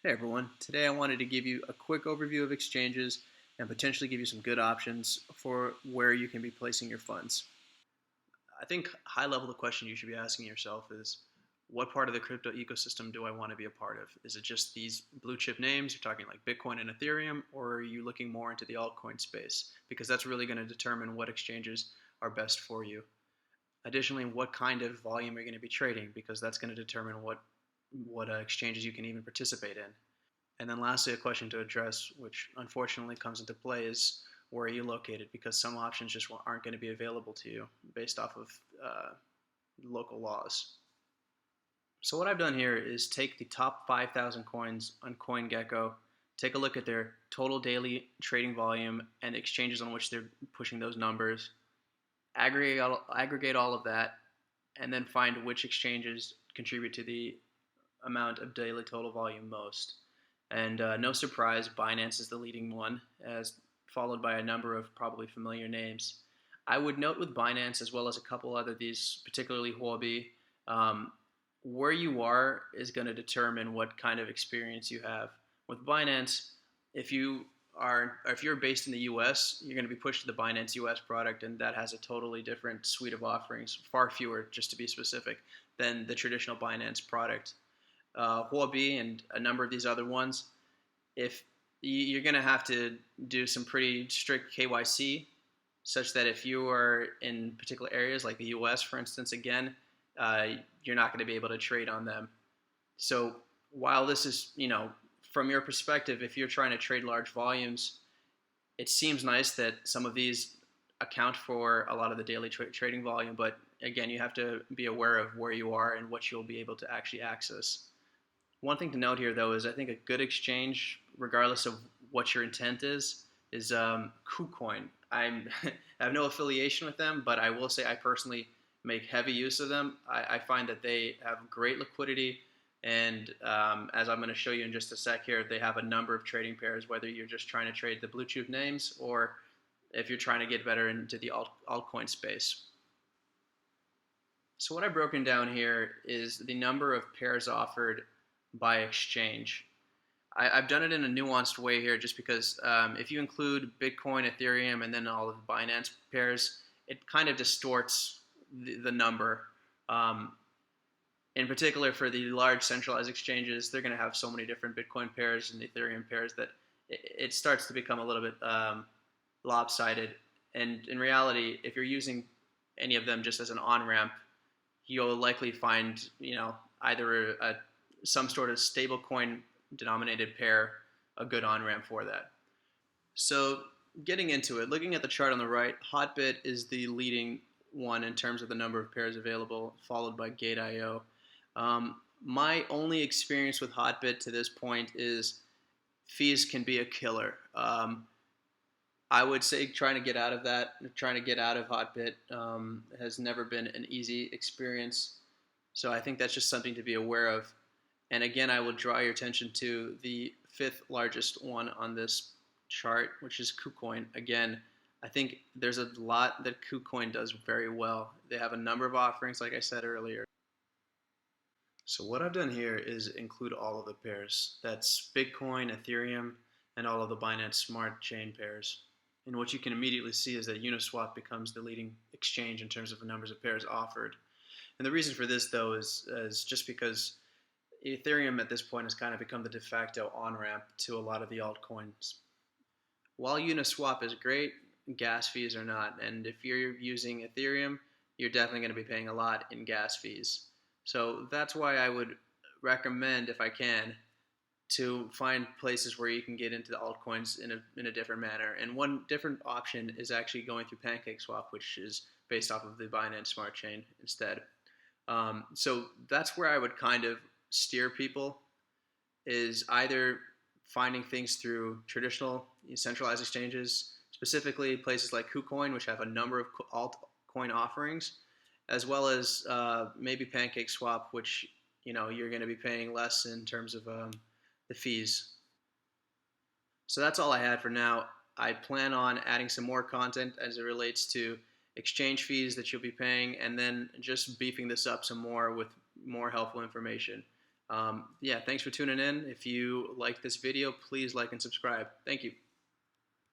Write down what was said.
Hey everyone, today I wanted to give you a quick overview of exchanges and potentially give you some good options for where you can be placing your funds. I think high level the question you should be asking yourself is what part of the crypto ecosystem do I want to be a part of? Is it just these blue chip names? You're talking like Bitcoin and Ethereum, or are you looking more into the altcoin space? Because that's really going to determine what exchanges are best for you. Additionally, what kind of volume you're going to be trading, because that's going to determine what exchanges you can even participate in. And then lastly, a question to address, which unfortunately comes into play, is where are you located? Because some options just aren't going to be available to you based off of local laws. So what I've done here is take the top 5,000 coins on CoinGecko, take a look at their total daily trading volume and exchanges on which they're pushing those numbers, aggregate all of that, and then find which exchanges contribute to the amount of daily total volume most. And no surprise, Binance is the leading one, as followed by a number of probably familiar names. I would note with Binance, as well as a couple other these, particularly Huobi, um, where you are is going to determine what kind of experience you have. With Binance, if you're based in the U.S., you're going to be pushed to the Binance U.S. product, and that has a totally different suite of offerings, far fewer, just to be specific, than the traditional Binance product. Huobi and a number of these other ones, if you're going to have to do some pretty strict KYC, such that if you are in particular areas like the U.S., for instance, again, uh, you're not going to be able to trade on them. So while this is, from your perspective, if you're trying to trade large volumes, it seems nice that some of these account for a lot of the daily trading volume. But again, you have to be aware of where you are and what you'll be able to actually access. One thing to note here, though, is I think a good exchange, regardless of what your intent is KuCoin. I have no affiliation with them, but I will say I personally make heavy use of them. I find that they have great liquidity, and as I'm going to show you in just a sec here, they have a number of trading pairs, whether you're just trying to trade the blue chip names or if you're trying to get better into the altcoin space. So what I've broken down here is the number of pairs offered by exchange. Have done it in a nuanced way here just because if you include Bitcoin, Ethereum, and then all of the Binance pairs, it kind of distorts the number. Um, in particular, for the large centralized exchanges, they're going to have so many different Bitcoin pairs and Ethereum pairs that it starts to become a little bit lopsided. And in reality, if you're using any of them just as an on-ramp, you'll likely find, either some sort of stablecoin denominated pair a good on ramp for that. So getting into it, looking at the chart on the right, Hotbit is the leading one in terms of the number of pairs available, followed by Gate.io. My only experience with Hotbit to this point is fees can be a killer. I would say trying to get out of that, trying to get out of Hotbit has never been an easy experience. So I think that's just something to be aware of. And again, I will draw your attention to the fifth largest one on this chart, which is KuCoin. Again, I think there's a lot that KuCoin does very well. They have a number of offerings, like I said earlier. So what I've done here is include all of the pairs. That's Bitcoin, Ethereum, and all of the Binance Smart Chain pairs. And what you can immediately see is that Uniswap becomes the leading exchange in terms of the numbers of pairs offered. And the reason for this, though, is just because Ethereum at this point has kind of become the de facto on-ramp to a lot of the altcoins. While Uniswap is great, gas fees are not. And if you're using Ethereum, you're definitely going to be paying a lot in gas fees. So that's why I would recommend, if I can, to find places where you can get into the altcoins in a different manner. And one different option is actually going through PancakeSwap, which is based off of the Binance Smart Chain instead. So that's where I would kind of steer people, is either finding things through traditional centralized exchanges, specifically places like KuCoin, which have a number of altcoin offerings, as well as maybe PancakeSwap, which you're going to be paying less in terms of the fees. So that's all I had for now. I plan on adding some more content as it relates to exchange fees that you'll be paying, and then just beefing this up some more with more helpful information. Yeah, thanks for tuning in. If you like this video, please like and subscribe. Thank you.